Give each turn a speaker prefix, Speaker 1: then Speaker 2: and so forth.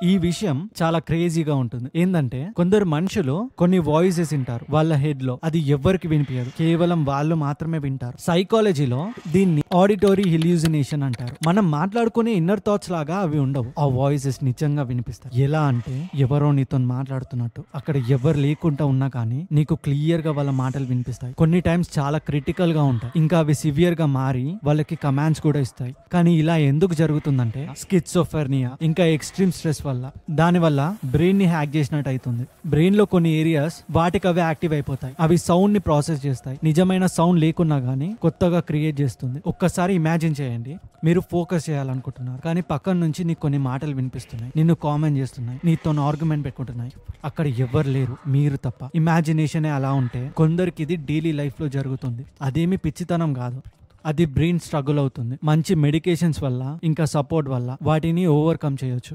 Speaker 1: ఈ విషయం చాలా క్రేజీగా ఉంటుంది. ఏంటంటే కొందరు మనుషులు కొన్ని వాయిసెస్ వింటారు వాళ్ళ హెడ్ లో, అది ఎవ్వరికి వినిపించదు, కేవలం వాళ్ళు మాత్రమే వింటారు. సైకాలజీలో దీన్ని ఆడిటరీ హిల్యూజినేషన్ అంటారు. మనం మాట్లాడుకునే ఇన్నర్ థాట్స్ లాగా అవి ఉండవు, ఆ వాయిసెస్ నిజంగా వినిపిస్తాయి. ఎలా అంటే ఎవరో నీతో మాట్లాడుతున్నట్టు, అక్కడ ఎవరు లేకుండా ఉన్నా కానీ నీకు క్లియర్ గా వాళ్ళ మాటలు వినిపిస్తాయి. కొన్ని టైమ్స్ చాలా క్రిటికల్ గా ఉంటాయి, ఇంకా అవి సివియర్ గా మారి వాళ్ళకి కమాండ్స్ కూడా ఇస్తాయి. కానీ ఇలా ఎందుకు జరుగుతుందంటే స్కిజోఫ్రెనియా ఇంకా ఎక్స్ట్రీమ్ స్ట్రెస్ వల్ల. దానివల్ల బ్రెయిన్ ని హ్యాక్ చేసినట్టు అవుతుంది. బ్రెయిన్ లో కొన్ని ఏరియాస్ వాటికి అవే యాక్టివ్ అయిపోతాయి, అవి సౌండ్ ని ప్రాసెస్ చేస్తాయి. నిజమైన సౌండ్ లేకున్నా గానీ కొత్తగా క్రియేట్ చేస్తుంది. ఒక్కసారి ఇమాజిన్ చేయండి, మీరు ఫోకస్ చేయాలనుకుంటున్నారు కానీ పక్కన నుంచి నీకు కొన్ని మాటలు వినిపిస్తున్నాయి, నిన్ను కామెంట్ చేస్తున్నాయి, నీతో ఆర్గ్యుమెంట్ పెట్టుకుంటున్నాయి. అక్కడ ఎవరు లేరు, మీరు తప్ప. ఇమాజినేషన్ అలా ఉంటే కొందరికి ఇది డైలీ లైఫ్ లో జరుగుతుంది. అదేమి పిచ్చితనం కాదు, అది బ్రెయిన్ స్ట్రగుల్ అవుతుంది. మంచి మెడికేషన్స్ వల్ల ఇంకా సపోర్ట్ వల్ల వాటిని ఓవర్కమ్ చేయొచ్చు.